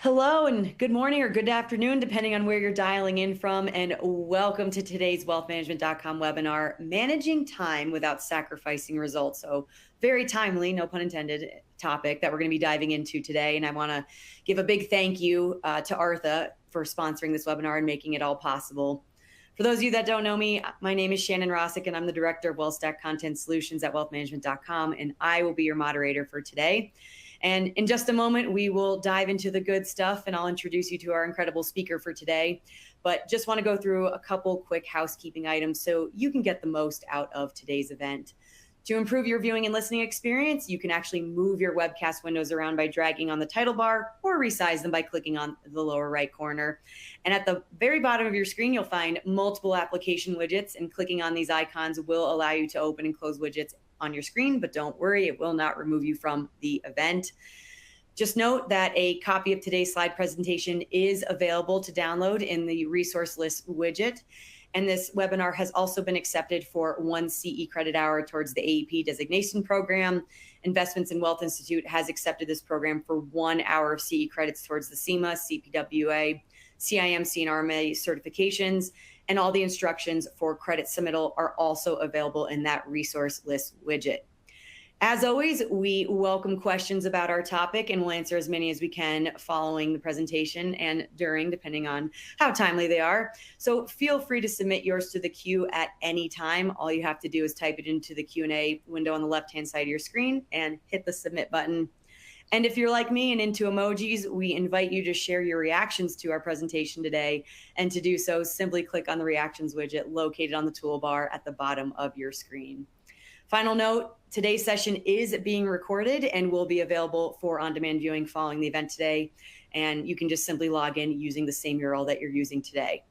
Hello and good morning or good afternoon, depending on where you're dialing in from. And welcome to today's wealthmanagement.com webinar, Managing Time Without Sacrificing Results. So, very timely, no pun intended, topic that we're going to be diving into today. And I want to give a big thank you to Artha for sponsoring this webinar and making it all possible. For those of you that don't know me, my name is Shannon Rossick, and I'm the Director of WealthStack Content Solutions at wealthmanagement.com. And I will be your moderator for today. And in just a moment, we will dive into the good stuff and I'll introduce you to our incredible speaker for today. But just want to go through a couple quick housekeeping items so you can get the most out of today's event. To improve your viewing and listening experience, you can actually move your webcast windows around by dragging on the title bar or resize them by clicking on the lower right corner. And at the very bottom of your screen, you'll find multiple application widgets, and clicking on these icons will allow you to open and close widgets on your screen, but don't worry, it will not remove you from the event. Just note that a copy of today's slide presentation is available to download in the resource list widget. And this webinar has also been accepted for 1 CE credit hour towards the AEP designation program. Investments in Wealth Institute has accepted this program for 1 hour of CE credits towards the CIMA, CPWA, CIMC, and RMA certifications. And all the instructions for credit submittal are also available in that resource list widget. As always, we welcome questions about our topic, and we'll answer as many as we can following the presentation and during, depending on how timely they are. So feel free to submit yours to the queue at any time. All you have to do is type it into the Q&A window on the left-hand side of your screen and hit the submit button. And if you're like me and into emojis, we invite you to share your reactions to our presentation today. And to do so, simply click on the reactions widget located on the toolbar at the bottom of your screen. Final note, today's session is being recorded and will be available for on-demand viewing following the event today. And you can just simply log in using the same URL that you're using today.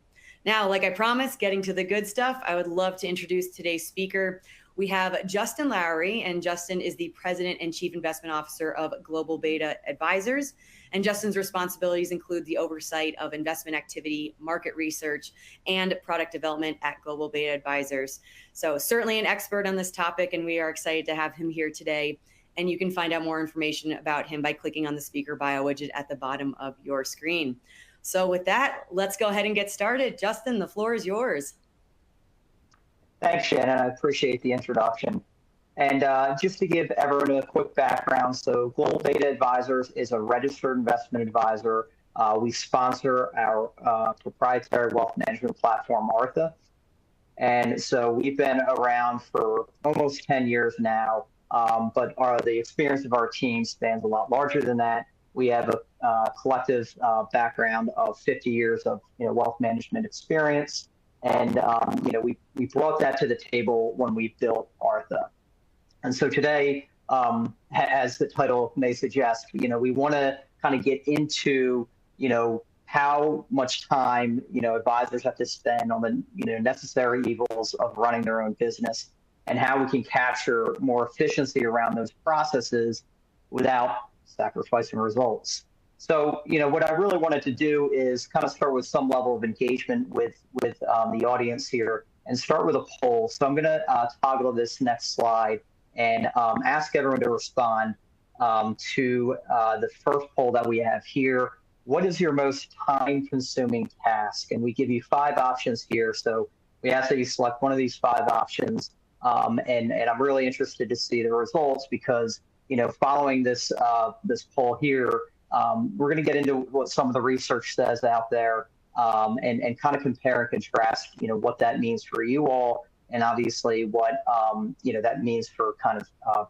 Now, like I promised, getting to the good stuff, I would love to introduce today's speaker. We have Justin Lowry, and Justin is the President and Chief Investment Officer of Global Beta Advisors. And Justin's responsibilities include the oversight of investment activity, market research, and product development at Global Beta Advisors. So certainly an expert on this topic, and we are excited to have him here today. And you can find out more information about him by clicking on the speaker bio widget at the bottom of your screen. So with that, let's go ahead and get started. Justin, the floor is yours. Thanks, Shannon. I appreciate the introduction. And just to give everyone a quick background, so Global Beta Advisors is a registered investment advisor. We sponsor our proprietary wealth management platform, Artha. And so we've been around for almost 10 years now, but the experience of our team spans a lot larger than that. We have a collective background of 50 years of wealth management experience. And we brought that to the table when we built Artha. And so today, as the title may suggest, we want to kind of get into, how much time, advisors have to spend on the, necessary evils of running their own business, and how we can capture more efficiency around those processes without sacrificing results. So, what I really wanted to do is kind of start with some level of engagement with the audience here and start with a poll. So I'm going to toggle this next slide and ask everyone to respond to the first poll that we have here. What is your most time-consuming task? And we give you 5 options here. So we ask that you select one of these 5 options. And I'm really interested to see the results because, following this poll here, we're going to get into what some of the research says out there and kind of compare and contrast, what that means for you all, and obviously what, that means for kind of,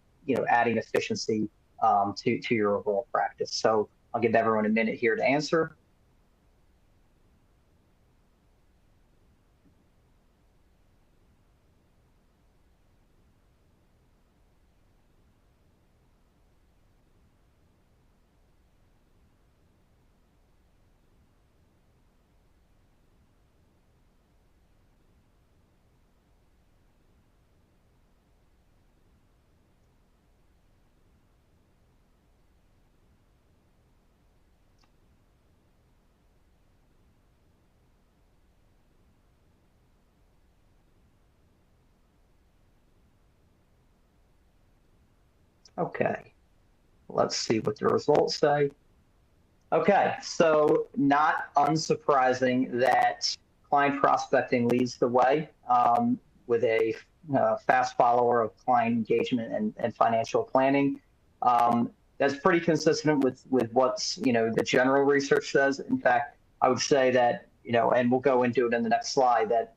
adding efficiency to your overall practice. So I'll give everyone a minute here to answer. Okay, let's see what the results say. Okay, so not unsurprising that client prospecting leads the way with a fast follower of client engagement and financial planning. That's pretty consistent with what's the general research says. In fact, I would say that and we'll go into it in the next slide, that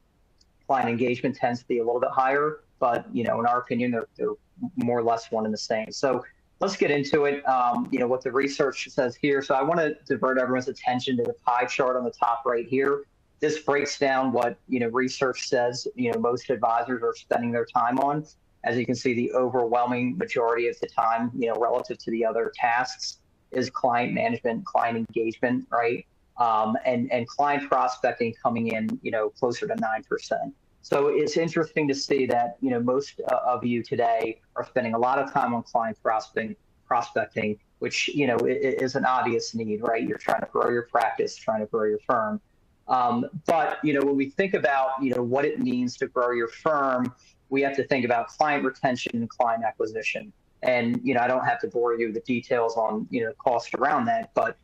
client engagement tends to be a little bit higher, but in our opinion, they're more or less one and the same. So let's get into it. What the research says here. So I want to divert everyone's attention to the pie chart on the top right here. This breaks down what research says most advisors are spending their time on. As you can see, the overwhelming majority of the time, relative to the other tasks, is client management, client engagement, right? And client prospecting coming in, closer to 9%. So it's interesting to see that, most of you today are spending a lot of time on client prospecting, which, is an obvious need, right? You're trying to grow your practice, trying to grow your firm. But, when we think about, what it means to grow your firm, we have to think about client retention and client acquisition. And, I don't have to bore you with the details on, cost around that, but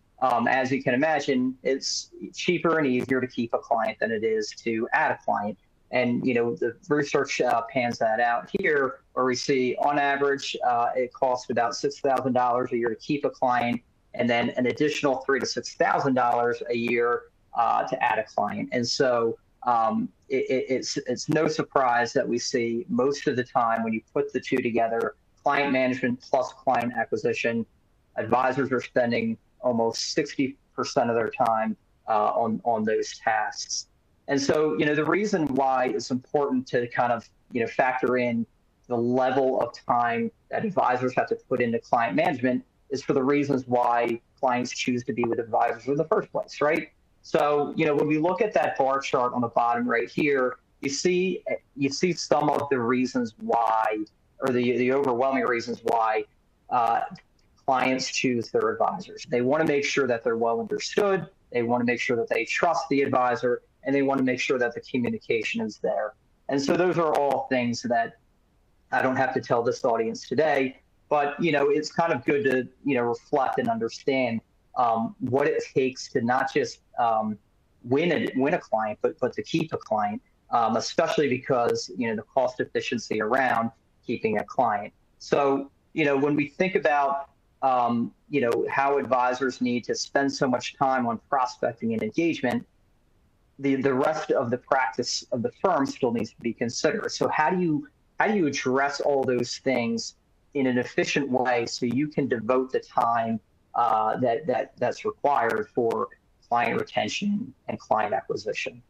as you can imagine, it's cheaper and easier to keep a client than it is to add a client. And, the research pans that out here, where we see on average, it costs about $6,000 a year to keep a client, and then an additional $3,000 to $6,000 a year to add a client. And so it's no surprise that we see most of the time when you put the two together, client management plus client acquisition, advisors are spending almost 60% of their time on those tasks. And so, the reason why it's important to kind of, factor in the level of time that advisors have to put into client management is for the reasons why clients choose to be with advisors in the first place, right? So, when we look at that bar chart on the bottom right here, you see some of the reasons why, or the overwhelming reasons why clients choose their advisors. They want to make sure that they're well understood. They want to make sure that they trust the advisor, and they want to make sure that the communication is there. And so those are all things that I don't have to tell this audience today, but, it's kind of good to, reflect and understand what it takes to not just win a client, but to keep a client, especially because, the cost efficiency around keeping a client. So, when we think about, how advisors need to spend so much time on prospecting and engagement, the rest of the practice of the firm still needs to be considered. So how do you address all those things in an efficient way so you can devote the time that's required for client retention and client acquisition?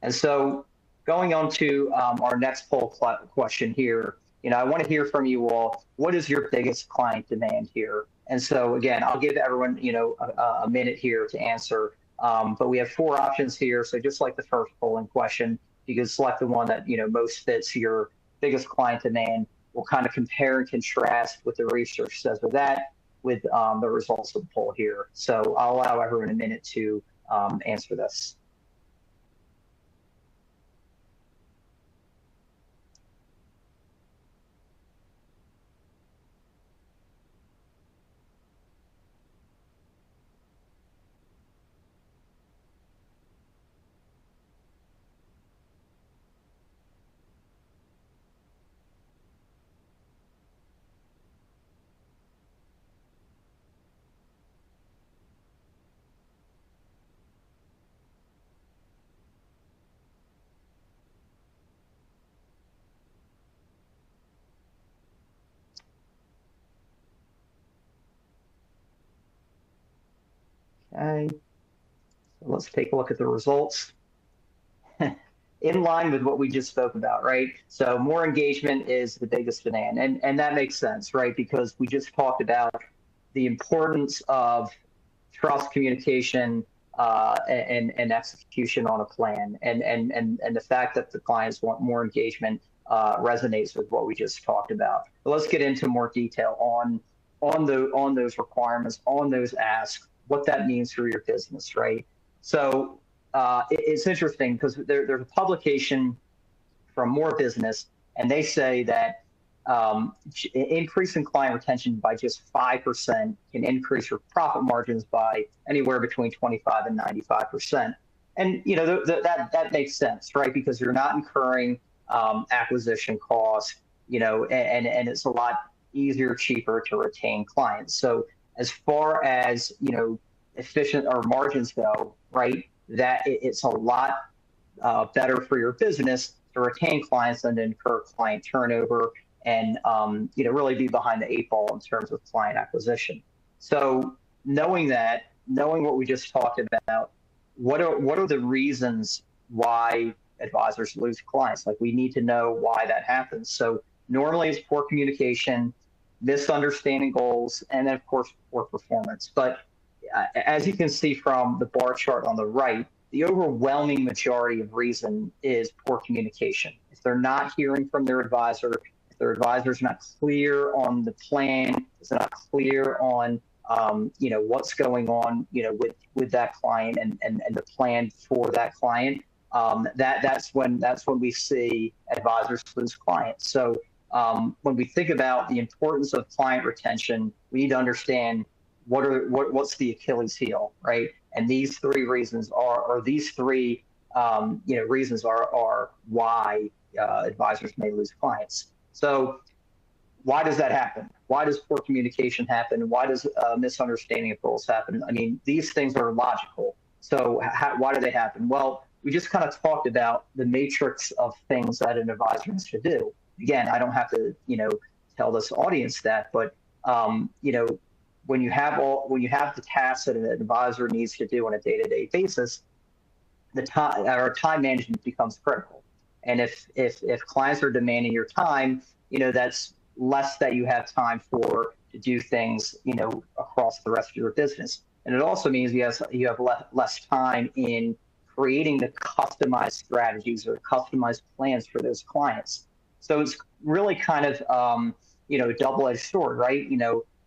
And so going on to our next poll question here, I want to hear from you all. What is your biggest client demand here? And so again, I'll give everyone a minute here to answer. But we have 4 options here. So just like the first polling question, you can select the one that most fits your biggest client demand. We'll kind of compare and contrast what the research says with that, with the results of the poll here. So I'll allow everyone a minute to answer this. Okay, so let's take a look at the results. In line with what we just spoke about, right? So more engagement is the biggest demand, and that makes sense, right? Because we just talked about the importance of trust, communication, and execution on a plan, and the fact that the clients want more engagement resonates with what we just talked about. But let's get into more detail on those requirements, on those asks, what that means for your business, right? So it's interesting because there's a publication from More Business, and they say that increasing client retention by just 5% can increase your profit margins by anywhere between 25 and 95%. And that makes sense, right? Because you're not incurring acquisition costs, and it's a lot easier, cheaper to retain clients. So as far as efficient or margins go, right, that it's a lot better for your business to retain clients than to incur client turnover and really be behind the eight ball in terms of client acquisition. So knowing what we just talked about, what are the reasons why advisors lose clients? Like, we need to know why that happens. So normally it's poor communication, misunderstanding goals, and then of course poor performance. But as you can see from the bar chart on the right, the overwhelming majority of reason is poor communication. If they're not hearing from their advisor, if their advisor is not clear on the plan, is not clear on what's going on with that client and the plan for that client, that's when we see advisors lose clients. So when we think about the importance of client retention, we need to understand what's the Achilles heel, right? And these three reasons reasons are why advisors may lose clients. So why does that happen? Why does poor communication happen? Why does misunderstanding of goals happen? I mean, these things are logical. So why do they happen? Well, we just kind of talked about the matrix of things that an advisor has to do. Again, I don't have to, tell this audience that, but when you have the tasks that an advisor needs to do on a day-to-day basis, time management becomes critical. And if clients are demanding your time, that's less that you have time to do things, across the rest of your business. And it also means you have less time in creating the customized strategies or customized plans for those clients. So it's really kind of a double-edged sword, right?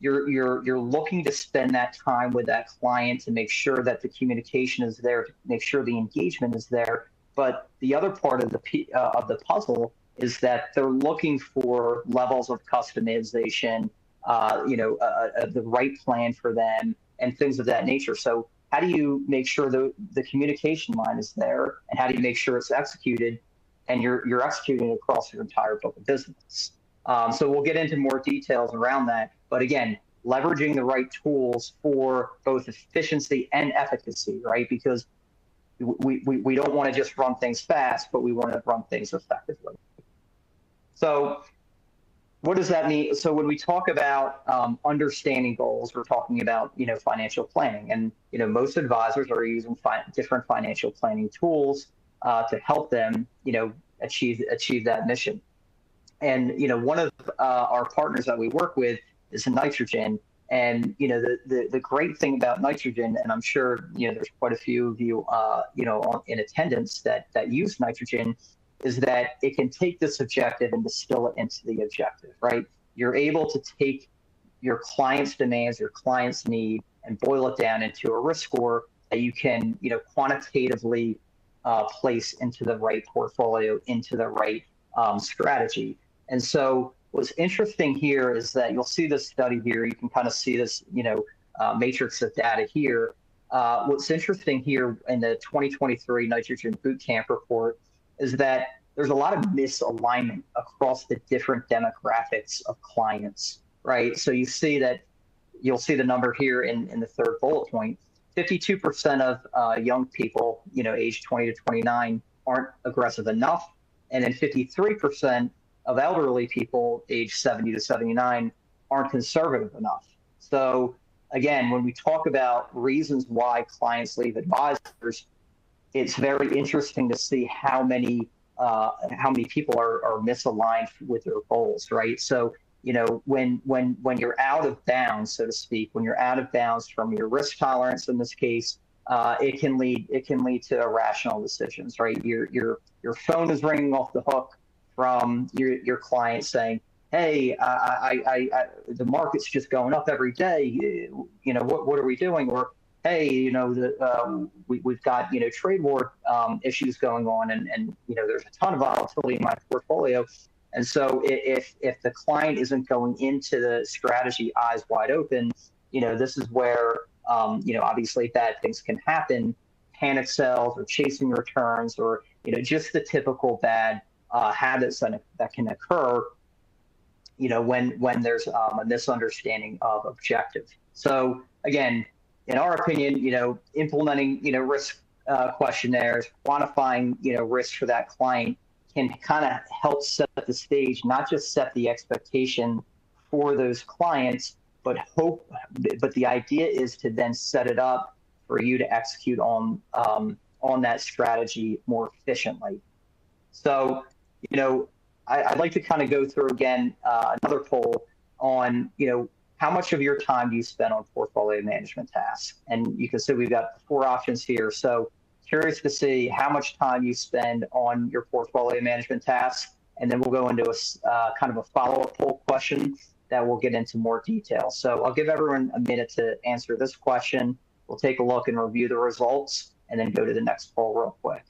You're looking to spend that time with that client to make sure that the communication is there, to make sure the engagement is there. But the other part of the puzzle is that they're looking for levels of customization, the right plan for them, and things of that nature. So how do you make sure the communication line is there, and how do you make sure it's executed, and you're executing across your entire book of business? So we'll get into more details around that. But again, leveraging the right tools for both efficiency and efficacy, right? Because we don't want to just run things fast, but we want to run things effectively. So what does that mean? So when we talk about understanding goals, we're talking about financial planning, and most advisors are using different financial planning tools to help them achieve that mission. And one of our partners that we work with is Nitrogen. And the great thing about Nitrogen, and I'm sure there's quite a few of you in attendance that use Nitrogen, is that it can take this objective and distill it into the objective, right? You're able to take your client's demands, your client's need, and boil it down into a risk score that you can quantitatively place into the right portfolio, into the right strategy. And so what's interesting here is that you'll see this study here. You can kind of see this, matrix of data here. What's interesting here in the 2023 Nitrogen Bootcamp report is that there's a lot of misalignment across the different demographics of clients, right? So you'll see the number here in the third bullet point. 52% of young people, age 20 to 29, aren't aggressive enough, and then 53% of elderly people age 70 to 79 aren't conservative enough. So again, when we talk about reasons why clients leave advisors, it's very interesting to see how many people are misaligned with their goals, right? So when you're out of bounds, so to speak, when you're out of bounds from your risk tolerance in this case, it can lead to irrational decisions, right? Your phone is ringing off the hook from your client saying, "Hey, the market's just going up every day. What are we doing?" Or, "Hey, we've got trade war issues going on, and there's a ton of volatility in my portfolio. And so if the client isn't going into the strategy eyes wide open, this is where, obviously bad things can happen, panic sells or chasing returns, or, just the typical bad habits that can occur, when there's a misunderstanding of objective. So again, in our opinion, implementing, risk questionnaires, quantifying, risk for that client can kind of help set the stage, not just set the expectation for those clients, but the idea is to then set it up for you to execute on that strategy more efficiently. So, I'd like to kind of go through again another poll on, how much of your time do you spend on portfolio management tasks? And you can see we've got 4 options here. So curious to see how much time you spend on your portfolio management tasks. And then we'll go into a kind of a follow-up poll question that we'll get into more detail. So I'll give everyone a minute to answer this question. We'll take a look and review the results and then go to the next poll real quick.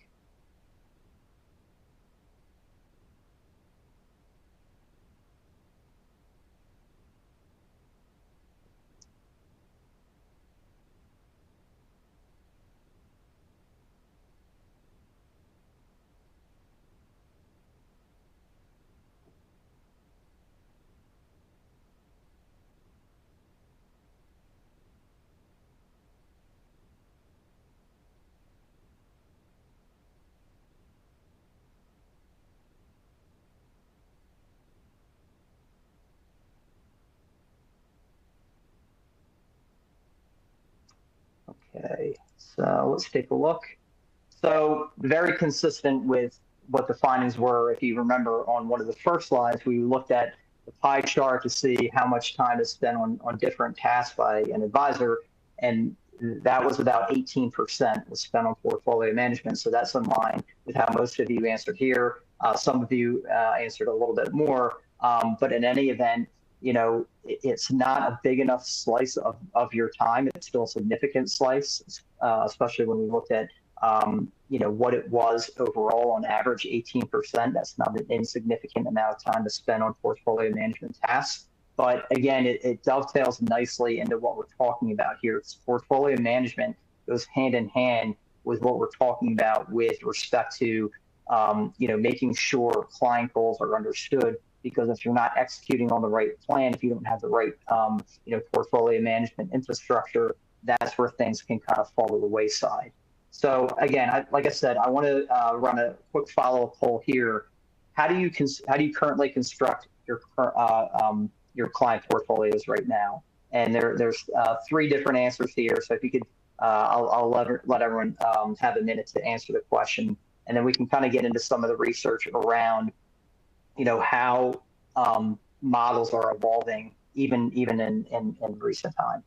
Okay, so let's take a look. So very consistent with what the findings were. If you remember on one of the first slides, we looked at the pie chart to see how much time is spent on different tasks by an advisor. And that was about 18% was spent on portfolio management. So that's in line with how most of you answered here. Some of you answered a little bit more, but in any event, it's not a big enough slice of your time. It's still a significant slice, especially when we looked at, what it was overall on average, 18%. That's not an insignificant amount of time to spend on portfolio management tasks. But again, it dovetails nicely into what we're talking about here. It's portfolio management goes hand in hand with what we're talking about with respect to, making sure client goals are understood. Because if you're not executing on the right plan, if you don't have the right, portfolio management infrastructure, that's where things can kind of fall to the wayside. So again, like I said, I want to run a quick follow-up poll here. How do you currently construct your client portfolios right now? And there's 3 different answers here. So if you could, I'll let everyone have a minute to answer the question, and then we can kind of get into some of the research around, how models are evolving even in recent time.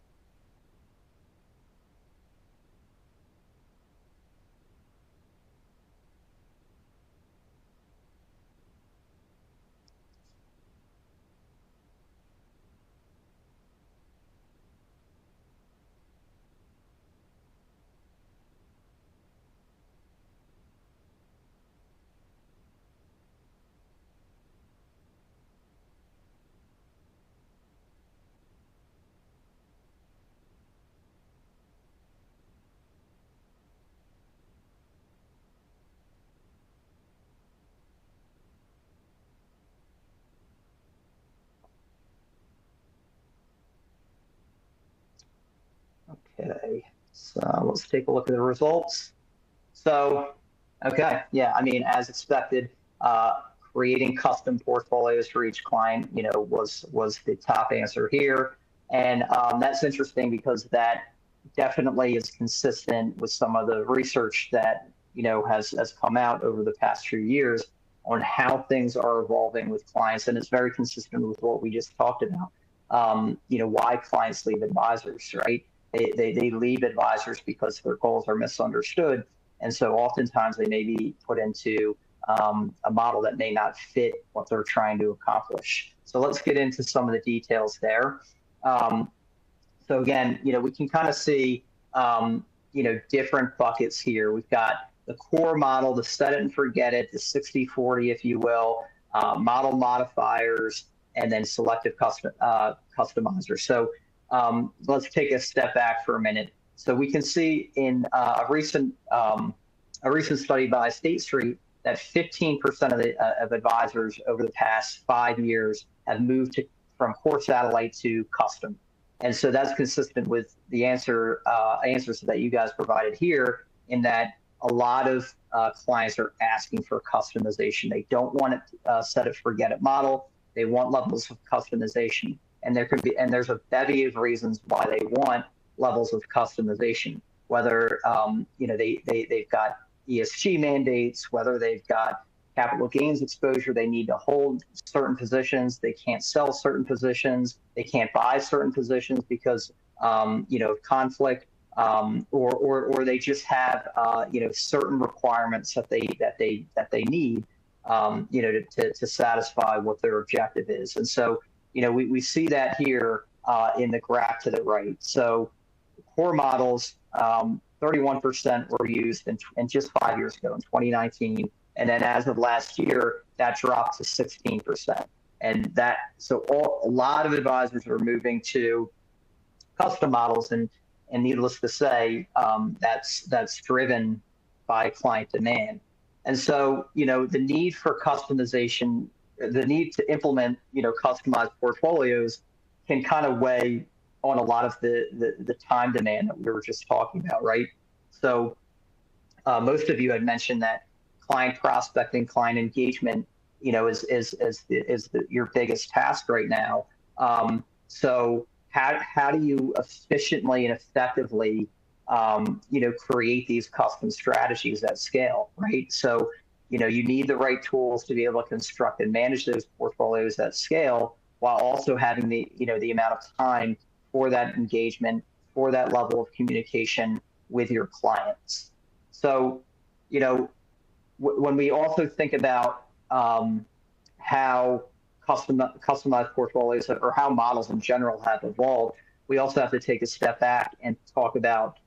Okay, so let's take a look at the results. So, okay, yeah, I mean, as expected, creating custom portfolios for each client, was the top answer here. And that's interesting because that definitely is consistent with some of the research that, has come out over the past few years on how things are evolving with clients. And it's very consistent with what we just talked about. Why clients leave advisors, right? They leave advisors because their goals are misunderstood. And so oftentimes they may be put into a model that may not fit what they're trying to accomplish. So let's get into some of the details there. So again, we can kind of see, different buckets here. We've got the core model, the set it and forget it, the 60-40, if you will. model modifiers, and then selective customizers. So let's take a step back for a minute. So we can see in a recent study by State Street that 15% of advisors over the past 5 years have moved from core satellite to custom. And so that's consistent with the answers that you guys provided here, in that a lot of clients are asking for customization. They don't want a set it forget it model. They want levels of customization, and there's a bevy of reasons why they want levels of customization. Whether they've got ESG mandates, whether they've got capital gains exposure, they need to hold certain positions, they can't sell certain positions, they can't buy certain positions because of conflict, or they just have certain requirements that they need to satisfy what their objective is. And so we see that here in the graph to the right. So core models, 31% were used in just 5 years ago, in 2019. And then as of last year, that dropped to 16%. And a lot of advisors are moving to custom models, and needless to say, that's driven by client demand. And so, the need for customization, the need to implement, customized portfolios can kind of weigh on a lot of the time demand that we were just talking about, right? So most of you had mentioned that client prospecting, client engagement, is your biggest task right now. So how do you efficiently and effectively, create these custom strategies at scale, right? So, you need the right tools to be able to construct and manage those portfolios at scale, while also having the amount of time for that engagement, for that level of communication with your clients. So, when we also think about how customized portfolios or how models in general have evolved, we also have to take a step back and talk about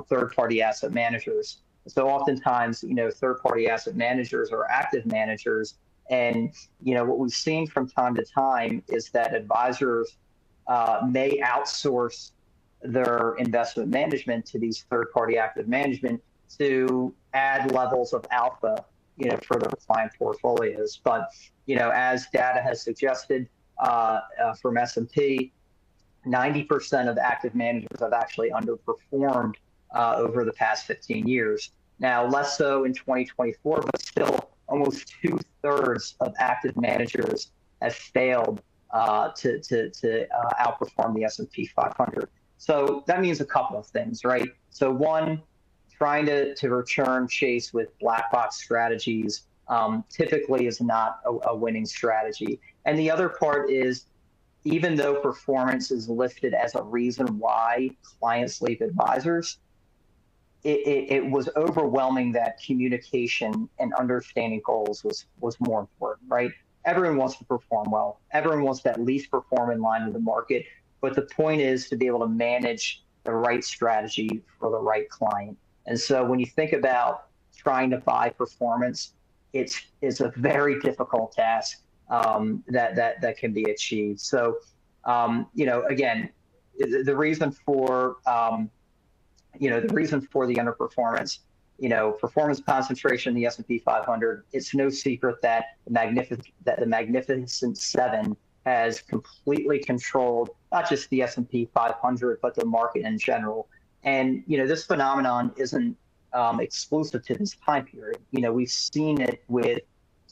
third-party asset managers. So oftentimes, third-party asset managers are active managers, and what we've seen from time to time is that advisors may outsource their investment management to these third-party active management to add levels of alpha, for their client portfolios. But, as data has suggested from S&P, 90% of active managers have actually underperformed over the past 15 years. Now, less so in 2024, but still almost 2/3 of active managers have failed to outperform the S&P 500. So that means a couple of things, right? So one, trying to return chase with black box strategies typically is not a winning strategy. And the other part is, even though performance is listed as a reason why clients leave advisors, it was overwhelming that communication and understanding goals was more important, right? Everyone wants to perform well. Everyone wants to at least perform in line with the market. But the point is to be able to manage the right strategy for the right client. And so when you think about trying to buy performance, it's a very difficult task that can be achieved. So, again, the reason for the underperformance, performance concentration in the S&P 500, it's no secret that the Magnificent Seven has completely controlled not just the S&P 500, but the market in general. And, this phenomenon isn't exclusive to this time period. We've seen it with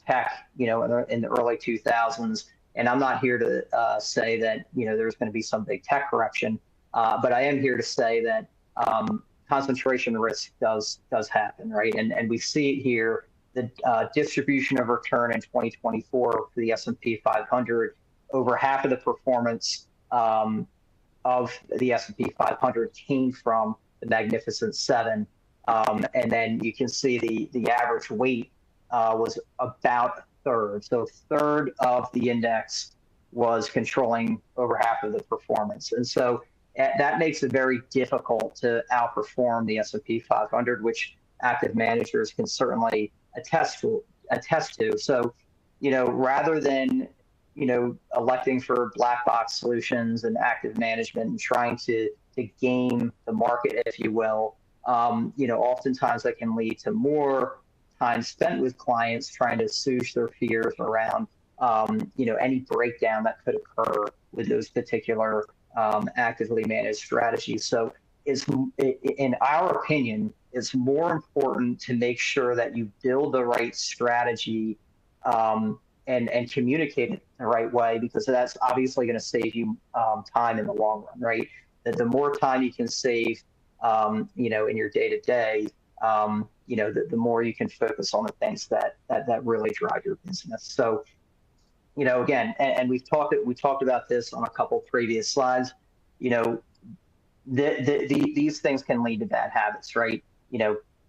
tech, in the early 2000s. And I'm not here to say that, there's going to be some big tech correction, but I am here to say that concentration risk does happen, right? And we see it here, the distribution of return in 2024 for the S&P 500, over half of the performance of the S&P 500 came from the Magnificent Seven. And then you can see the average weight was about a third. So a third of the index was controlling over half of the performance. And so that makes it very difficult to outperform the S&P 500, which active managers can certainly attest to. So, rather than, electing for black box solutions and active management and trying to game the market, if you will, oftentimes that can lead to more time spent with clients trying to assuage their fears around, any breakdown that could occur with those particular actively managed strategies. So in our opinion, it's more important to make sure that you build the right strategy and communicate it the right way, because that's obviously going to save you time in the long run, right? That the more time you can save, in your day to day, the more you can focus on the things that really drive your business. So, again, and we talked about this on a couple previous slides. These things can lead to bad habits, right?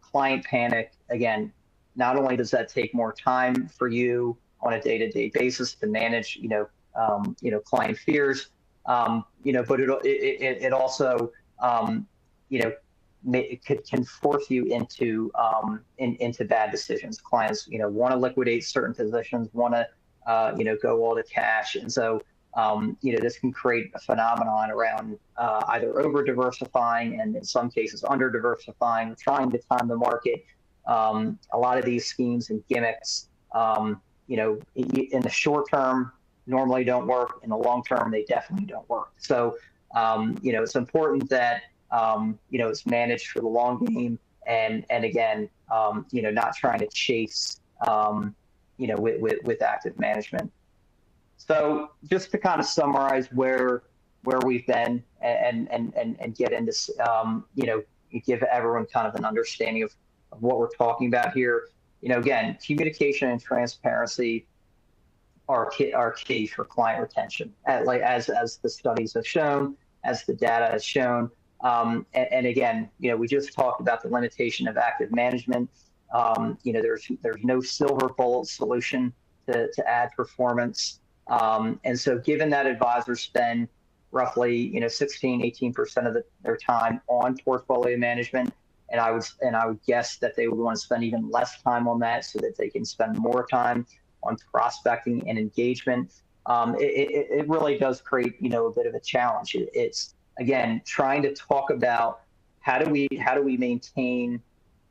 Client panic. Again, not only does that take more time for you on a day-to-day basis to manage, client fears, but it also, it can force you into bad decisions. Clients, want to liquidate certain positions, want to, go all to cash, and so this can create a phenomenon around either over diversifying and in some cases under diversifying, trying to time the market. A lot of these schemes and gimmicks, in the short term normally don't work. In the long term, they definitely don't work. So, it's important that it's managed for the long game, and again, not trying to chase, with active management. So just to kind of summarize where we've been and get into, give everyone kind of an understanding of what we're talking about here. Again, communication and transparency are key for client retention, as the studies have shown, as the data has shown. And again, we just talked about the limitation of active management. There's no silver bullet solution to add performance. And so given that advisors spend roughly, 16-18% of their time on portfolio management, and I would guess that they would want to spend even less time on that so that they can spend more time on prospecting and engagement. It really does create, a bit of a challenge. It's again trying to talk about how do we maintain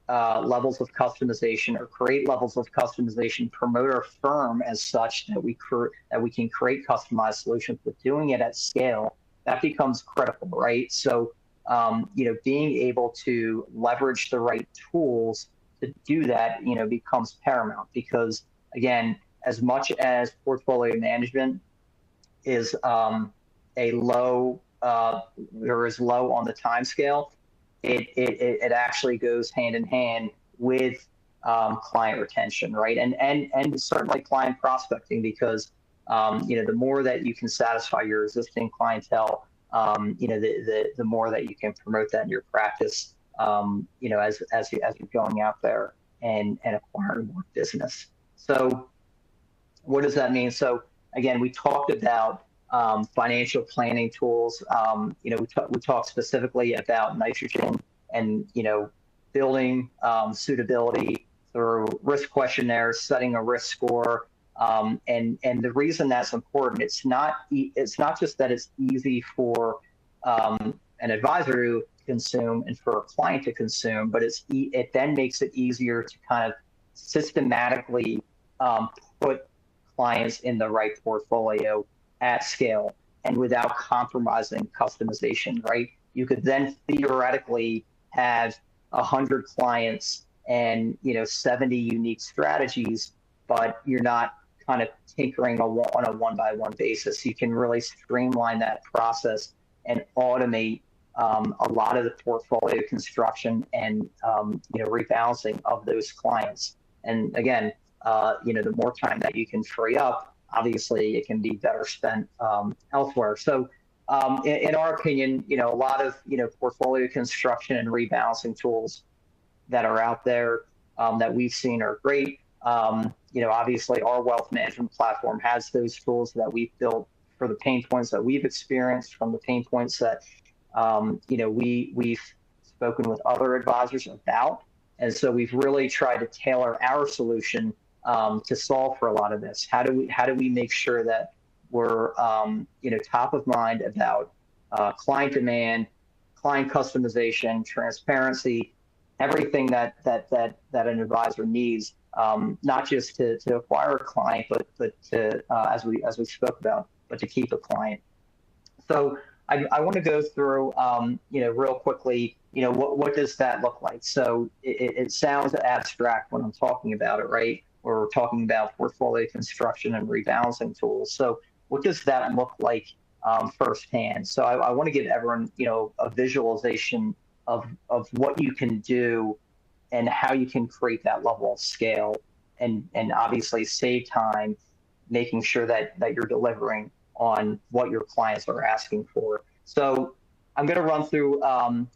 levels of customization or create levels of customization, promote our firm as such that we can create customized solutions, but doing it at scale, that becomes critical, right? So, being able to leverage the right tools to do that, becomes paramount, because again, as much as portfolio management is a low or is low on the time scale, it actually goes hand in hand with client retention, right? And certainly client prospecting, because the more that you can satisfy your existing clientele, the more that you can promote that in your practice, as you're going out there and acquiring more business. So what does that mean? So again, we talked about financial planning tools. We talked specifically about nitrogen and, building suitability through risk questionnaires, setting a risk score. And the reason that's important, it's not just that it's easy for an advisor to consume and for a client to consume, but it then makes it easier to kind of systematically put clients in the right portfolio at scale and without compromising customization, right? You could then theoretically have 100 clients and 70 unique strategies, but you're not kind of tinkering on a one-by-one basis. You can really streamline that process and automate a lot of the portfolio construction and rebalancing of those clients. And again, the more time that you can free up, obviously it can be better spent elsewhere. So in our opinion, a lot of portfolio construction and rebalancing tools that are out there that we've seen are great. Obviously our wealth management platform has those tools that we've built for the pain points that we've experienced, from the pain points that we've spoken with other advisors about. And so we've really tried to tailor our solution to solve for a lot of this. How do we make sure that we're top of mind about client demand, client customization, transparency, everything that an advisor needs, not just to acquire a client, but to as we spoke about, but to keep a client. So I want to go through real quickly, what does that look like? So it sounds abstract when I'm talking about it, right? Or we're talking about portfolio construction and rebalancing tools. So what does that look like firsthand? So I want to give everyone, a visualization of what you can do and how you can create that level of scale and obviously save time, making sure that you're delivering on what your clients are asking for. So I'm going to run through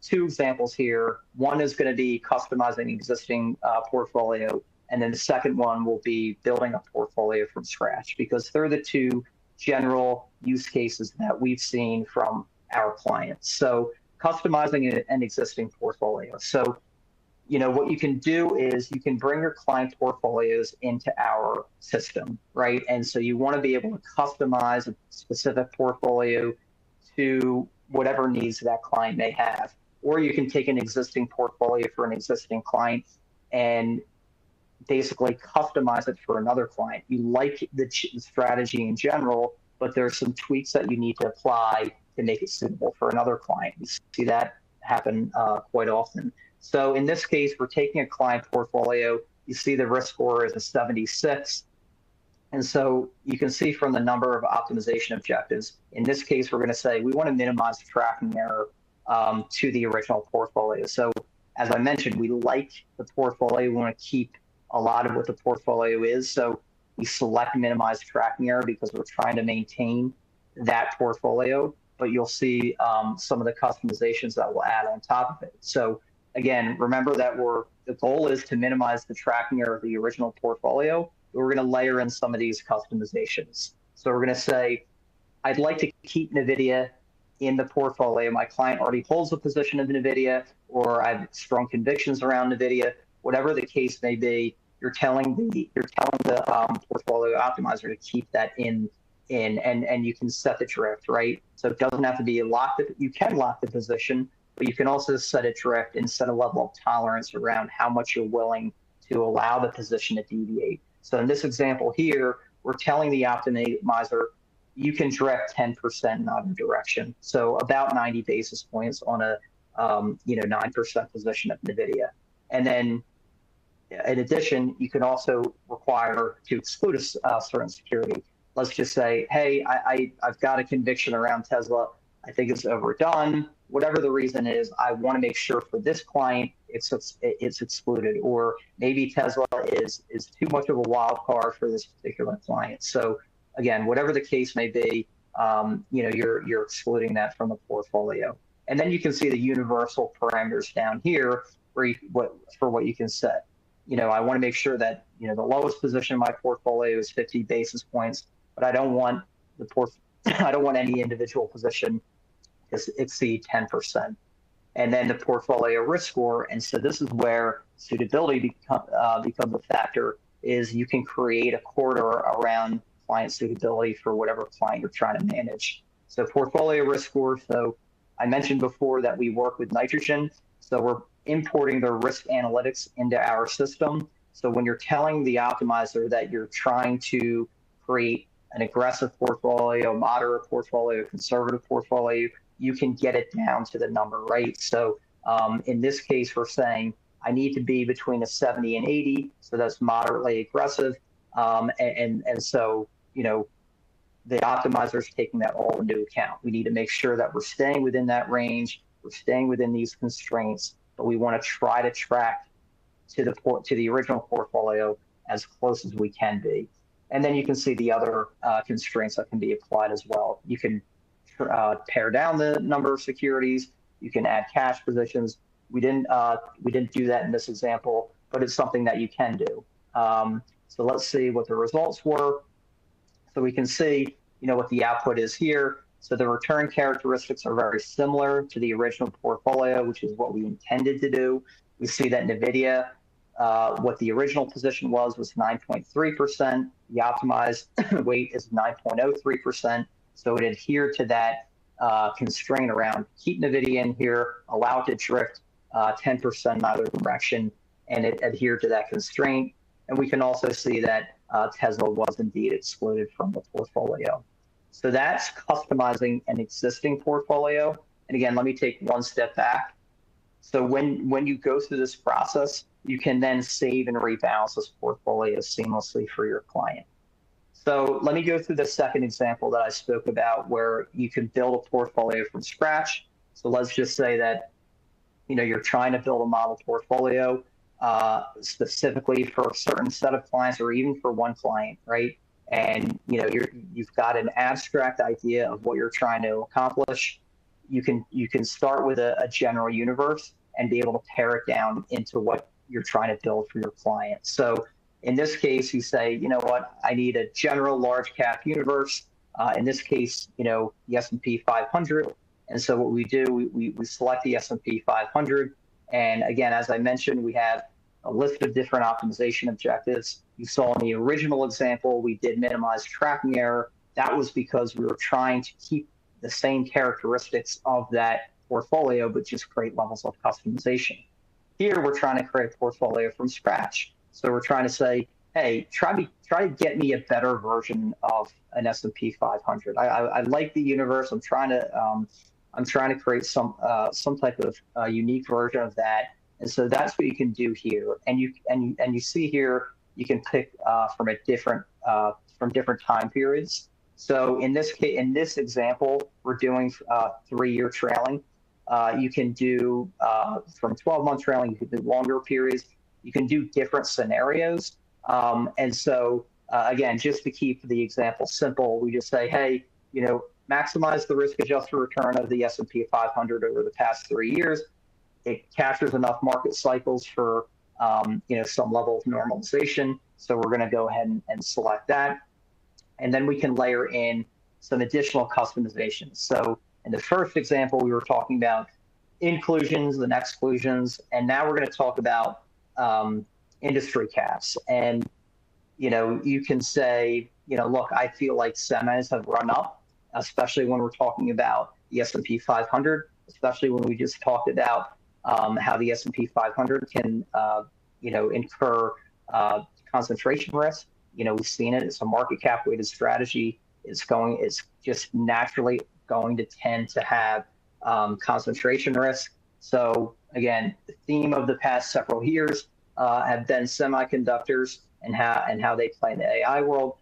two examples here. One is going to be customizing existing portfolio, and then the second one will be building a portfolio from scratch, because they're the two general use cases that we've seen from our clients. So customizing an existing portfolio. So, what you can do is you can bring your client portfolios into our system, right? And so you want to be able to customize a specific portfolio to whatever needs that client may have. Or you can take an existing portfolio for an existing client and basically customize it for another client. You like the strategy in general, but there's some tweaks that you need to apply to make it suitable for another client. We see that happen quite often. So in this case, we're taking a client portfolio. You see the risk score is a 76. And so you can see from the number of optimization objectives, in this case, we're going to say we want to minimize the tracking error to the original portfolio. So as I mentioned, we like the portfolio. We want to keep a lot of what the portfolio is. So we select minimize tracking error because we're trying to maintain that portfolio. But you'll see some of the customizations that we'll add on top of it. So again, remember that the goal is to minimize the tracking error of the original portfolio. We're going to layer in some of these customizations. So we're going to say, I'd like to keep NVIDIA in the portfolio. My client already holds a position of NVIDIA, or I have strong convictions around NVIDIA. Whatever the case may be, you're telling the portfolio optimizer to keep that in, and you can set the drift, right? So it doesn't have to be locked. You can lock the position, but you can also set a drift and set a level of tolerance around how much you're willing to allow the position to deviate. So in this example here, we're telling the optimizer, you can drift 10% in either direction. So about 90 basis points on a 9% position of NVIDIA. And then in addition, you can also require to exclude a certain security. Let's just say, hey, I've got a conviction around Tesla. I think it's overdone. Whatever the reason is, I want to make sure for this client it's excluded, or maybe Tesla is too much of a wild card for this particular client. So again, whatever the case may be, you're excluding that from the portfolio. And then you can see the universal parameters down here for what you can set. I want to make sure that the lowest position in my portfolio is 50 basis points, but I don't want any individual position to exceed 10%. And then the portfolio risk score. And so this is where suitability becomes a factor, is you can create a corridor around client suitability for whatever client you're trying to manage. So portfolio risk score. So I mentioned before that we work with Nitrogen. So we're importing their risk analytics into our system. So when you're telling the optimizer that you're trying to create an aggressive portfolio, moderate portfolio, conservative portfolio, you can get it down to the number, right? So in this case, we're saying I need to be between a 70 and 80, so that's moderately aggressive. And so, the optimizer is taking that all into account. We need to make sure that we're staying within that range, we're staying within these constraints, but we want to try to track to the original portfolio as close as we can be. And then you can see the other constraints that can be applied as well. You can pare down the number of securities. You can add cash positions. We didn't do that in this example, but it's something that you can do. So let's see what the results were. So we can see, what the output is here. So the return characteristics are very similar to the original portfolio, which is what we intended to do. We see that NVIDIA What the original position was 9.3%. The optimized weight is 9.03%. So it adhered to that constraint around keep NVIDIA in here, allow it to drift 10% in either direction, and it adhered to that constraint. And we can also see that Tesla was indeed excluded from the portfolio. So that's customizing an existing portfolio. And again, let me take one step back. So when you go through this process, you can then save and rebalance this portfolio seamlessly for your client. So let me go through the second example that I spoke about where you can build a portfolio from scratch. So let's just say that you're trying to build a model portfolio specifically for a certain set of clients or even for one client, right? And you've got an abstract idea of what you're trying to accomplish. You can start with a general universe and be able to pare it down into what you're trying to build for your client. So in this case, you say, you know what, I need a general large cap universe. In this case, the S&P 500. And so what we do, we select the S&P 500. And again, as I mentioned, we have a list of different optimization objectives. You saw in the original example, we did minimize tracking error. That was because we were trying to keep the same characteristics of that portfolio, but just create levels of customization. Here, we're trying to create a portfolio from scratch. So we're trying to say, hey, try to get me a better version of an S&P 500. I like the universe. I'm trying to create some type of unique version of that. And so that's what you can do here. And you see here, you can pick from different time periods. So in this case, in this example, we're doing 3-year trailing. You can do from 12-month trailing. You can do longer periods. You can do different scenarios. And so again, just to keep the example simple, we just say, hey, maximize the risk-adjusted return of the S&P 500 over the past 3 years. It captures enough market cycles for some level of normalization. So we're going to go ahead and select that. And then we can layer in some additional customizations. So in the first example, we were talking about inclusions and exclusions. And now we're going to talk about industry caps. And, you can say, look, I feel like semis have run up, especially when we're talking about the S&P 500, especially when we just talked about how the S&P 500 can, incur concentration risk. We've seen it. It's a market cap weighted strategy. It's just naturally going to tend to have concentration risk. So again, the theme of the past several years have been semiconductors and how they play in the AI world.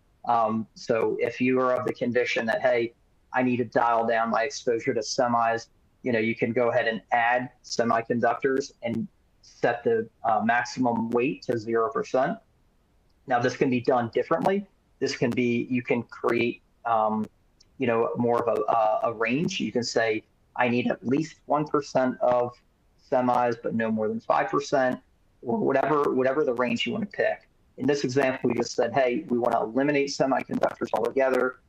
So if you are of the conviction that, hey, I need to dial down my exposure to semis, you can go ahead and add semiconductors and set the maximum weight to 0%. Now, this can be done differently. You can create, more of a range. You can say, I need at least 1% of semis, but no more than 5%, or whatever the range you want to pick. In this example, we just said, hey, we want to eliminate semiconductors altogether.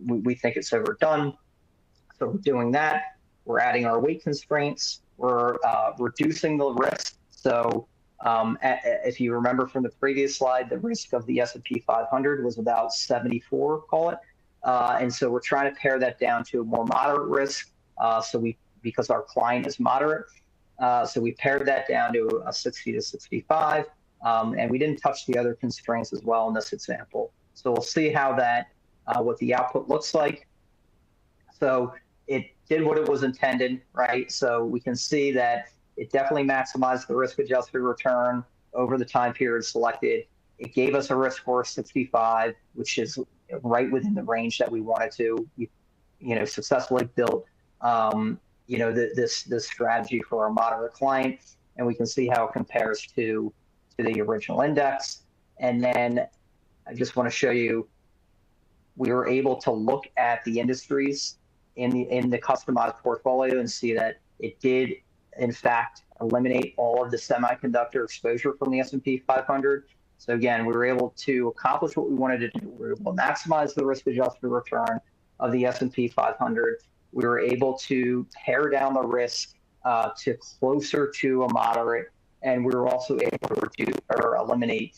We think it's overdone. So we're doing that. We're adding our weight constraints. We're reducing the risk. So if you remember from the previous slide, the risk of the S&P 500 was about 74, call it. And so we're trying to pare that down to a more moderate risk. Because our client is moderate, so we pared that down to a 60 to 65. And we didn't touch the other constraints as well in this example. So we'll see how what the output looks like. So it did what it was intended, right? So we can see that it definitely maximized the risk-adjusted return over the time period selected. It gave us a risk score of 65, which is right within the range that we wanted to. We, successfully built, this strategy for our moderate client, and we can see how it compares to the original index. And then I just want to show you, we were able to look at the industries in the customized portfolio and see that it did, in fact, eliminate all of the semiconductor exposure from the S&P 500. So again, we were able to accomplish what we wanted to do. We were able to maximize the risk-adjusted return of the S&P 500. We were able to pare down the risk to closer to a moderate and we were also able to reduce or eliminate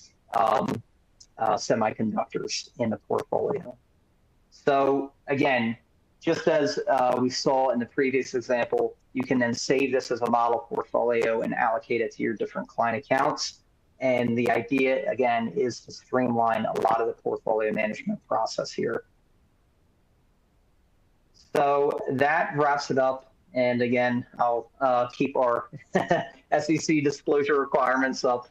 semiconductors in the portfolio. So again, just as we saw in the previous example, you can then save this as a model portfolio and allocate it to your different client accounts. And the idea, again, is to streamline a lot of the portfolio management process here. So that wraps it up. And again, I'll keep our SEC disclosure requirements up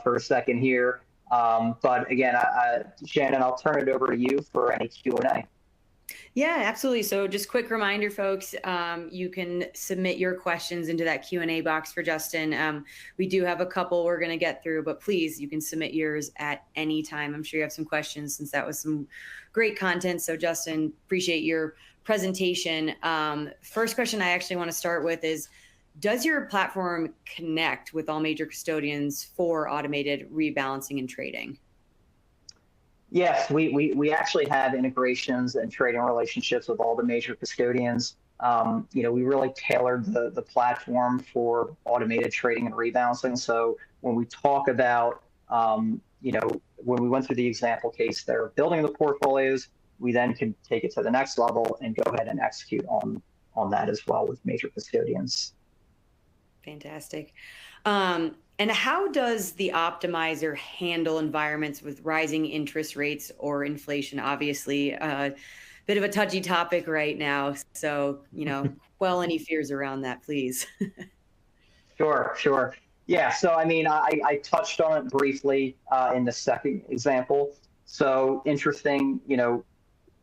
for a second here. But again, Shannon, I'll turn it over to you for any Q&A. Yeah, absolutely. So just quick reminder, folks, you can submit your questions into that Q&A box for Justin. We do have a couple we're going to get through, but please, you can submit yours at any time. I'm sure you have some questions since that was some great content. So Justin, appreciate your presentation. First question I actually want to start with is, does your platform connect with all major custodians for automated rebalancing and trading? Yes, we actually have integrations and trading relationships with all the major custodians. We really tailored the platform for automated trading and rebalancing. So when we talk about, when we went through the example case there, building the portfolios, we then can take it to the next level and go ahead and execute on that as well with major custodians. Fantastic. And how does the optimizer handle environments with rising interest rates or inflation? Obviously, a bit of a touchy topic right now. So, quell any fears around that, please. Sure. Yeah, so I touched on it briefly in the second example. So interesting,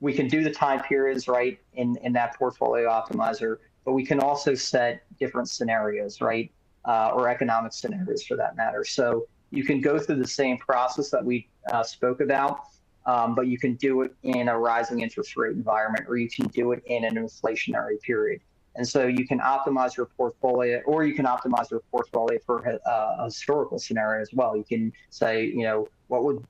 we can do the time periods right in that portfolio optimizer, but we can also set different scenarios, right? Or economic scenarios for that matter. So you can go through the same process that we spoke about, but you can do it in a rising interest rate environment, or you can do it in an inflationary period. And so you can optimize your portfolio, or you can optimize your portfolio for a historical scenario as well. You can say, what would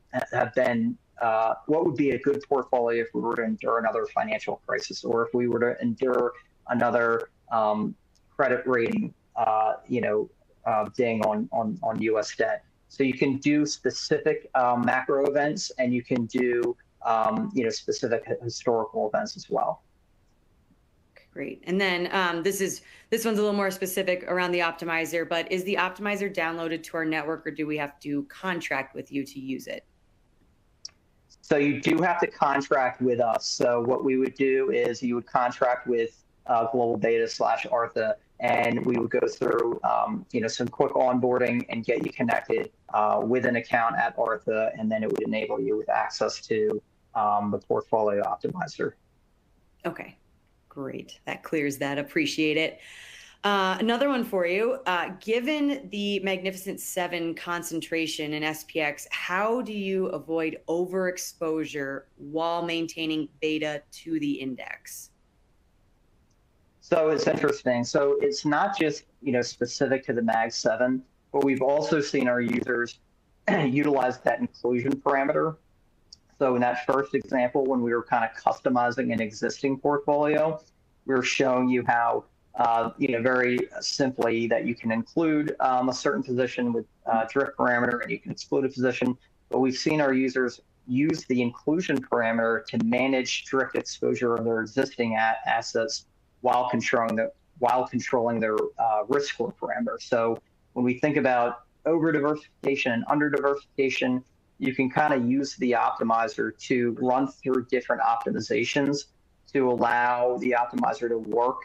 be a good portfolio if we were to endure another financial crisis, or if we were to endure another credit rating ding on U.S. debt. So you can do specific macro events, and you can do specific historical events as well. Great. And then this one's a little more specific around the optimizer, but is the optimizer downloaded to our network, or do we have to contract with you to use it? So you do have to contract with us. So what we would do is you would contract with GlobalData/Artha, and we would go through some quick onboarding and get you connected with an account at Artha, and then it would enable you with access to the portfolio optimizer. Okay, great. That clears that. Appreciate it. Another one for you. Given the Magnificent Seven concentration in SPX, how do you avoid overexposure while maintaining beta to the index? So it's interesting. So it's not just specific to the Mag 7, but we've also seen our users utilize that inclusion parameter. So in that first example, when we were kind of customizing an existing portfolio, we were showing you how very simply that you can include a certain position with drift parameter, and you can exclude a position. But we've seen our users use the inclusion parameter to manage drift exposure of their existing assets while controlling their risk score parameter. So when we think about over diversification and under diversification, you can kind of use the optimizer to run through different optimizations to allow the optimizer to work,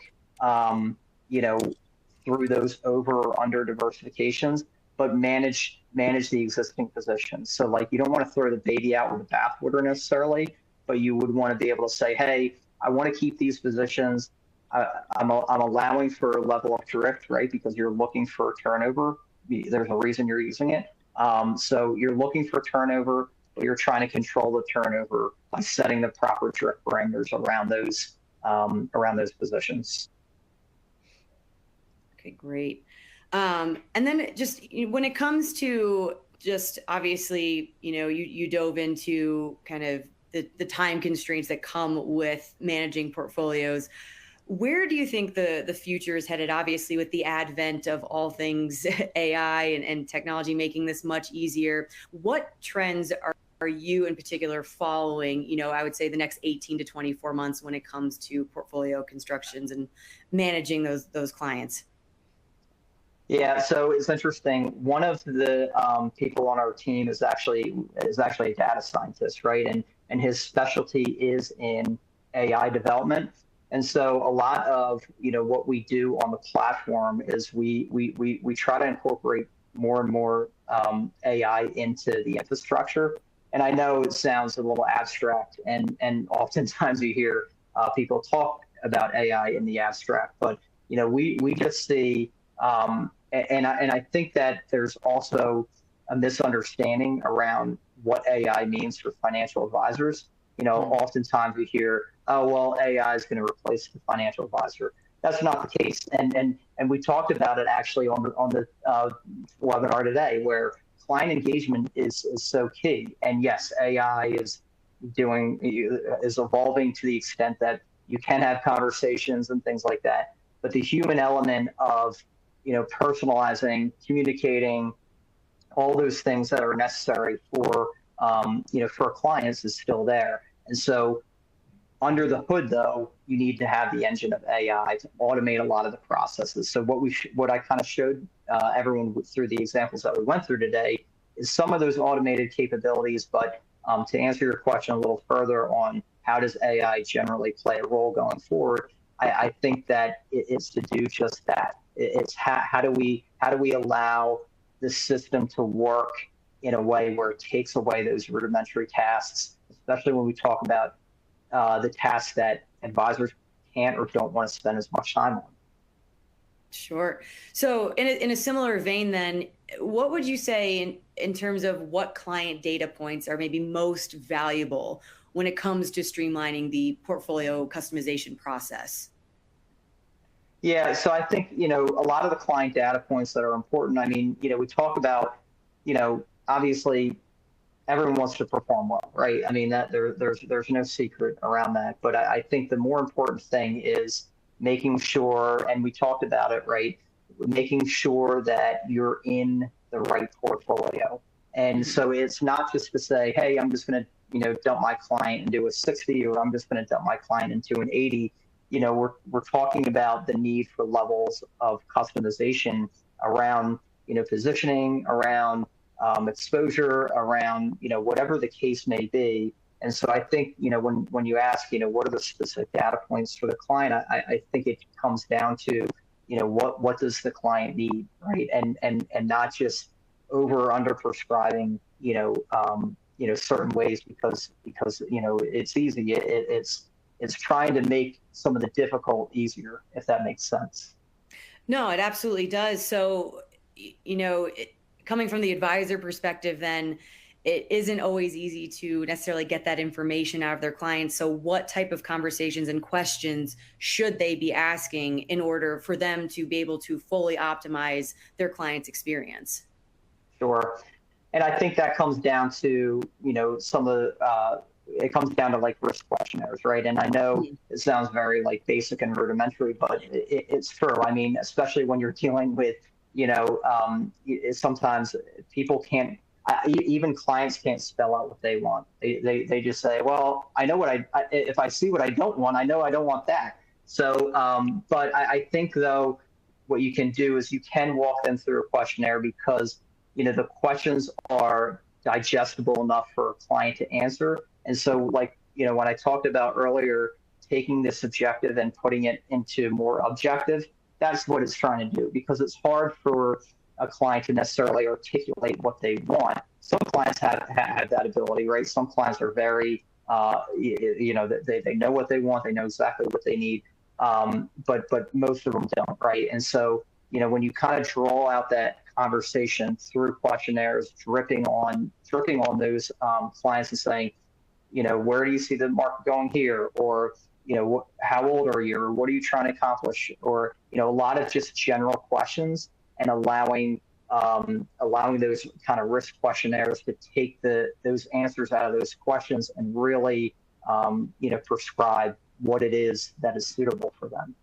through those over or under diversifications, but manage the existing positions. So like, you don't want to throw the baby out with the bathwater necessarily, but you would want to be able to say, hey, I want to keep these positions. I'm allowing for a level of drift, right? Because you're looking for turnover. There's a reason you're using it. So you're looking for turnover, but you're trying to control the turnover by setting the proper drift parameters around those positions. Okay, great. And then just when it comes to just obviously, you dove into kind of the time constraints that come with managing portfolios. Where do you think the future is headed? Obviously, with the advent of all things AI and technology making this much easier, what trends are you in particular following? I would say the next 18 to 24 months when it comes to portfolio constructions and managing those clients. Yeah, so it's interesting. One of the people on our team is actually a data scientist, right? And his specialty is in AI development. And so a lot of what we do on the platform is we try to incorporate more and more AI into the infrastructure. And I know it sounds a little abstract, and oftentimes you hear people talk about AI in the abstract, but we just see and I think that there's also a misunderstanding around what AI means for financial advisors. Oftentimes we hear, oh, well, AI is going to replace the financial advisor. That's not the case. And we talked about it actually on the webinar today, where client engagement is so key. And yes, AI is evolving to the extent that you can have conversations and things like that. But the human element of personalizing, communicating, all those things that are necessary for clients is still there. And so under the hood, though, you need to have the engine of AI to automate a lot of the processes. So what I kind of showed everyone through the examples that we went through today is some of those automated capabilities. But to answer your question a little further on how does AI generally play a role going forward, I think that it's to do just that. It's how do we allow the system to work in a way where it takes away those rudimentary tasks, especially when we talk about the tasks that advisors can't or don't want to spend as much time on. Sure. So in a similar vein, then, what would you say in terms of what client data points are maybe most valuable when it comes to streamlining the portfolio customization process? Yeah, so I think, a lot of the client data points that are important, I mean, we talk about, obviously everyone wants to perform well, right? I mean, that there's no secret around that. But I think the more important thing is making sure, and we talked about it, right? Making sure that you're in the right portfolio. And so it's not just to say, hey, I'm just going to, dump my client into a 60, or I'm just going to dump my client into an 80. We're talking about the need for levels of customization around, positioning, around exposure, around, whatever the case may be. And so I think, when you ask, what are the specific data points for the client, I think it comes down to, what does the client need, right? And not just over or under prescribing, certain ways because it's easy. It's trying to make some of the difficult easier, if that makes sense. No, it absolutely does. So, coming from the advisor perspective, then it isn't always easy to necessarily get that information out of their clients. So what type of conversations and questions should they be asking in order for them to be able to fully optimize their client's experience? Sure. And I think that comes down to, some of the, it comes down to like risk questionnaires, right? And I know it sounds very like basic and rudimentary, but it's true. I mean, especially when you're dealing with, sometimes people can't, even clients can't spell out what they want. They just say, well, I know if I see what I don't want, I know I don't want that. So, but I think though, what you can do is you can walk them through a questionnaire because, the questions are digestible enough for a client to answer. And so like, when I talked about earlier, taking the subjective and putting it into more objective, that's what it's trying to do, because it's hard for a client to necessarily articulate what they want. Some clients have that ability, right? Some clients are very, they know what they want, they know exactly what they need, but most of them don't, right? And so, when you kind of draw out that conversation through questionnaires, dripping on those clients and saying, where do you see the market going here? Or, how old are you? Or what are you trying to accomplish? Or, a lot of just general questions, and allowing those kind of risk questionnaires to take those answers out of those questions and really, prescribe what it is that is suitable for them.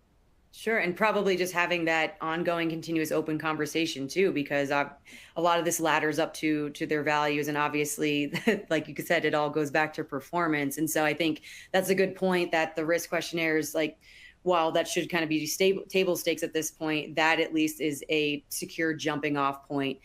Sure. And probably just having that ongoing, continuous open conversation too, because a lot of this ladders up to their values. And obviously, like you said, it all goes back to performance. And so I think that's a good point that the risk questionnaires, like, while that should kind of be table stakes at this point, that at least is a secure jumping off point,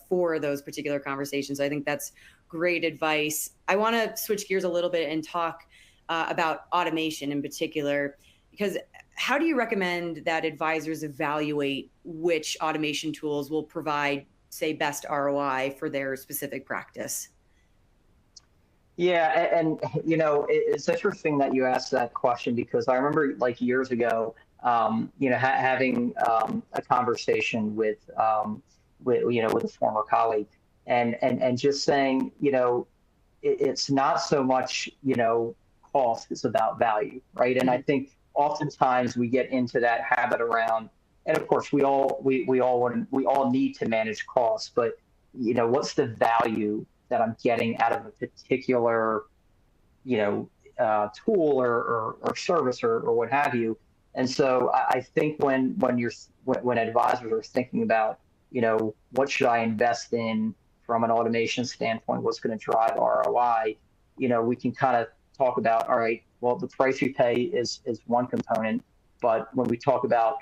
for those particular conversations. I think that's great advice. I want to switch gears a little bit and talk about automation in particular, because how do you recommend that advisors evaluate which automation tools will provide, say, best ROI for their specific practice? Yeah, and it's interesting that you asked that question, because I remember like years ago, having a conversation with a former colleague, and just saying, it's not so much cost; it's about value, right? And I think oftentimes we get into that habit around, and of course we all need to manage costs, but what's the value that I'm getting out of a particular tool or service or what have you. And so I think when advisors are thinking about what should I invest in from an automation standpoint, what's going to drive ROI, we can kind of talk about, all right, well, the price you pay is one component, but when we talk about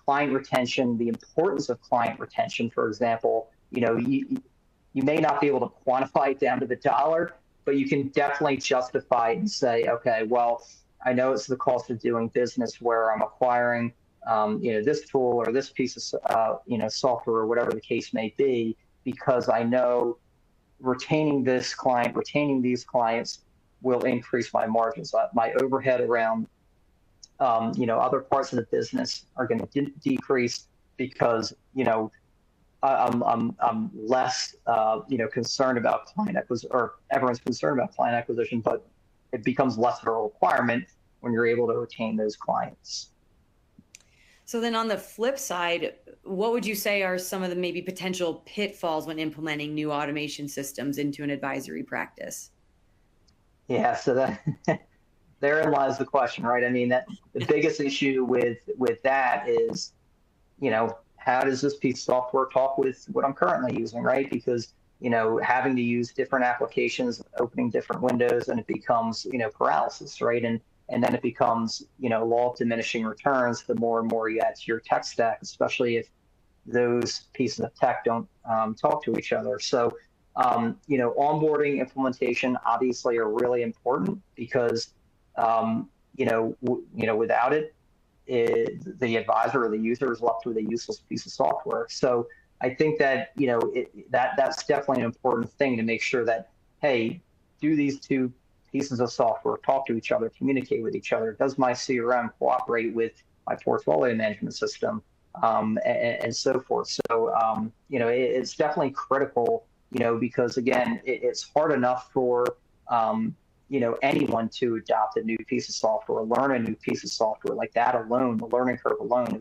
client retention, the importance of client retention, for example, you may not be able to quantify it down to the dollar, but you can definitely justify it and say, okay, well, I know it's the cost of doing business where I'm acquiring this tool or this piece of software or whatever the case may be, because I know retaining these clients will increase my margins. My overhead around other parts of the business are going to decrease, because I'm less concerned about client acquisition, or everyone's concerned about client acquisition, but it becomes less of a requirement when you're able to retain those clients. So then on the flip side, what would you say are some of the maybe potential pitfalls when implementing new automation systems into an advisory practice? Yeah, so that therein lies the question, right? I mean, that the biggest issue with that is, how does this piece of software talk with what I'm currently using, right? Because having to use different applications, opening different windows, and it becomes paralysis, right? And then it becomes law of diminishing returns the more and more you add to your tech stack, especially if those pieces of tech don't talk to each other. So onboarding, implementation obviously are really important, because without it, the advisor or the user is left with a useless piece of software. So I think that that's definitely an important thing to make sure that, hey, do these two pieces of software talk to each other, communicate with each other? Does my CRM cooperate with my portfolio management system, and so forth? So it's definitely critical, because again, it's hard enough for anyone to adopt a new piece of software, learn a new piece of software. Like that alone, the learning curve alone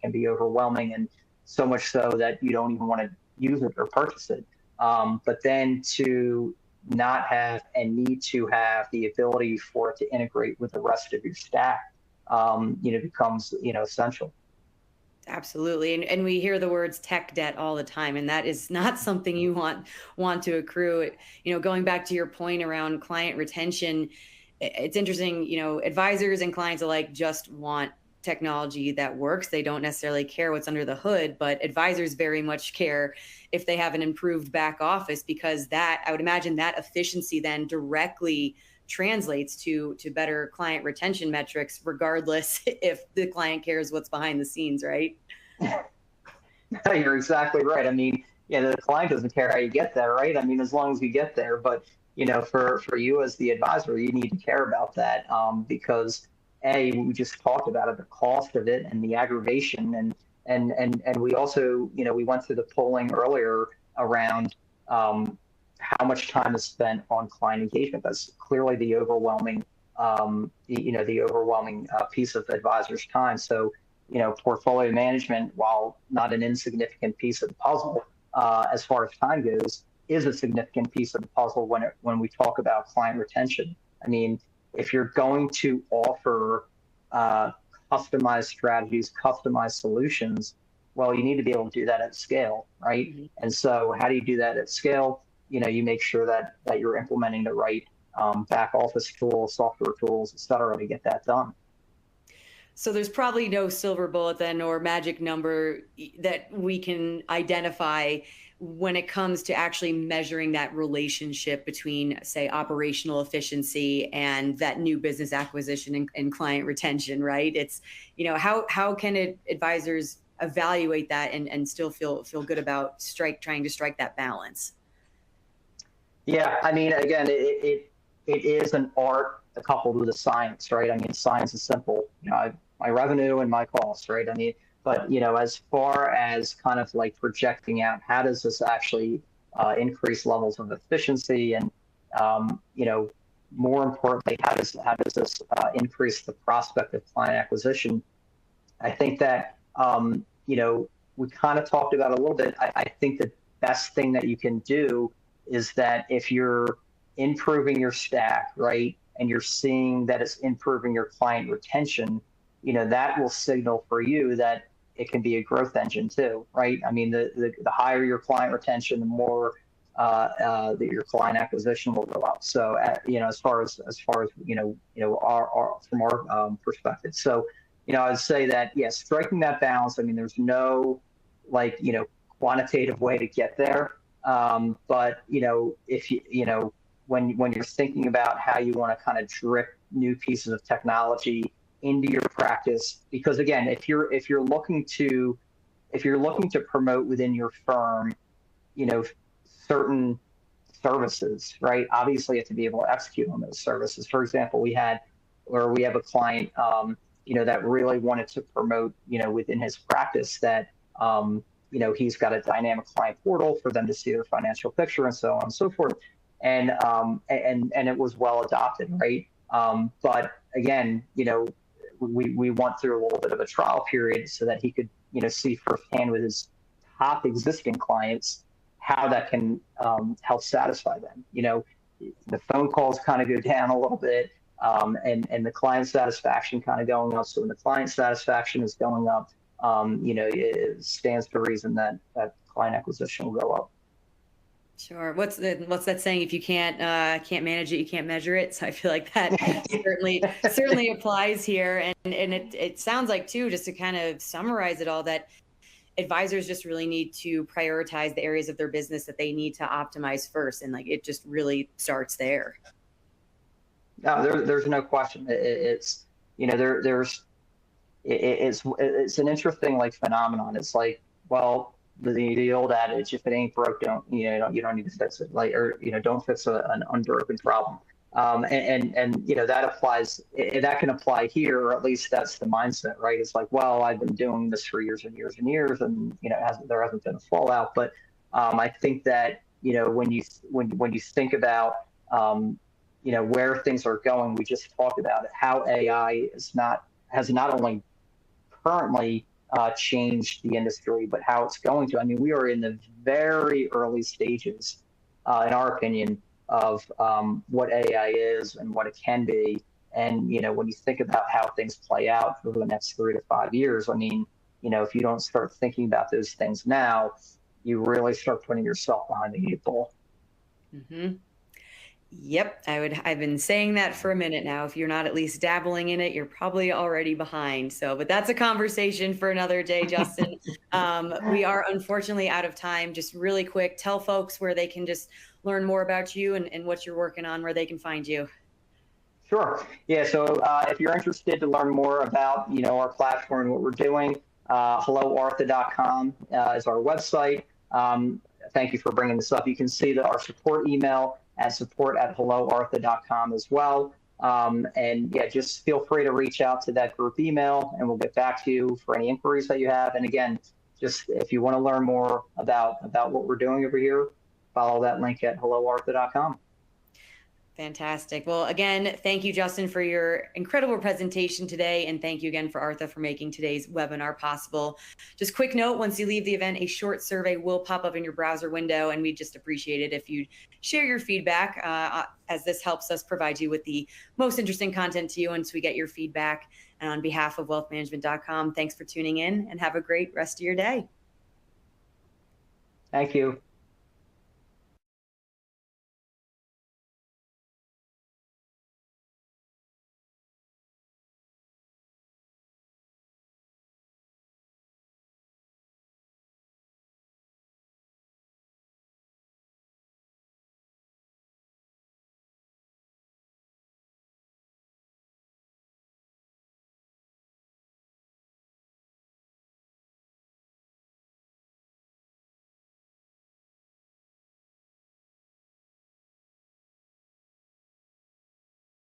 can be overwhelming, and so much so that you don't even want to use it or purchase it. But then to not have and need to have the ability for it to integrate with the rest of your stack, becomes essential. Absolutely. And we hear the words tech debt all the time, and that is not something you want to accrue. Going back to your point around client retention, it's interesting, advisors and clients alike just want technology that works. They don't necessarily care what's under the hood, but advisors very much care if they have an improved back office, because that, I would imagine, that efficiency then directly translates to better client retention metrics, regardless if the client cares what's behind the scenes, right? You're exactly right. I mean, the client doesn't care how you get there, right? I mean, as long as you get there. But for you as the advisor, you need to care about that, because we just talked about it, the cost of it and the aggravation, and we also we went through the polling earlier around how much time is spent on client engagement. That's clearly the overwhelming, piece of advisors' time. So, portfolio management, while not an insignificant piece of the puzzle, as far as time goes, is a significant piece of the puzzle when we talk about client retention. I mean, if you're going to offer customized strategies, customized solutions, well, you need to be able to do that at scale, right? Mhm. And so how do you do that at scale? You make sure that you're implementing the right back office tools, software tools, et cetera, to get that done. So there's probably no silver bullet then or magic number that we can identify when it comes to actually measuring that relationship between, say, operational efficiency and that new business acquisition and client retention, right? It's, how can advisors evaluate that and still feel good about trying to strike that balance? Yeah, I mean, again, it is an art coupled with a science, right? I mean, science is simple. My revenue and my costs, right? I mean, but as far as kind of like projecting out, how does this actually increase levels of efficiency, and more importantly, how does this increase the prospect of client acquisition? I think that we kind of talked about a little bit. I think the best thing that you can do is that if you're improving your stack, right, and you're seeing that it's improving your client retention, that will signal for you that it can be a growth engine too, right? I mean, the higher your client retention, the more that your client acquisition will go up. So, as far as our from our perspective. So, I'd say that yes, striking that balance. I mean, there's no quantitative way to get there. But if when you're thinking about how you want to kind of drip new pieces of technology into your practice, because again, if you're looking to promote within your firm, certain services, right? Obviously, you have to be able to execute on those services. For example, we have a client, that really wanted to promote, within his practice that, he's got a dynamic client portal for them to see their financial picture and so on and so forth. And it was well adopted, right? But again, we went through a little bit of a trial period so that he could, see firsthand with his top existing clients how that can help satisfy them. The phone calls kind of go down a little bit, and the client satisfaction kind of going up. So when the client satisfaction is going up, it stands to reason that client acquisition will go up. Sure. What's that saying? If you can't manage it, you can't measure it. So I feel like that certainly applies here. And it sounds like too, just to kind of summarize it all, that advisors just really need to prioritize the areas of their business that they need to optimize first, and like it just really starts there. No, there's no question. It's it's an interesting phenomenon. It's like, well, the old adage, if it ain't broke, you don't need to fix it. Don't fix an unbroken problem. And that applies. That can apply here, or at least that's the mindset, right? It's like, well, I've been doing this for years and years and years, and there hasn't been a fallout. But I think that when you think about where things are going, we just talked about it, how AI has not only currently changed the industry, but how it's going to. I mean, we are in the very early stages, in our opinion, of what AI is and what it can be. And, when you think about how things play out for the next 3 to 5 years, I mean, if you don't start thinking about those things now, you really start putting yourself behind the 8 ball. Mm-hmm. Yep, I've been saying that for a minute now. If you're not at least dabbling in it, you're probably already behind. So, but that's a conversation for another day, Justin. We are unfortunately out of time. Just really quick, tell folks where they can just learn more about you and what you're working on, where they can find you. Sure. Yeah. So if you're interested to learn more about, our platform and what we're doing, helloartha.com is our website. Thank you for bringing this up. You can see that our support email at support@helloartha.com as well. And yeah, just feel free to reach out to that group email and we'll get back to you for any inquiries that you have. And again, just if you want to learn more about what we're doing over here, follow that link at helloartha.com. Fantastic. Well, again, thank you, Justin, for your incredible presentation today. And thank you again for Artha for making today's webinar possible. Just quick note, once you leave the event, a short survey will pop up in your browser window. And we'd just appreciate it if you'd share your feedback, as this helps us provide you with the most interesting content to you once we get your feedback. And on behalf of wealthmanagement.com, thanks for tuning in and have a great rest of your day. Thank you.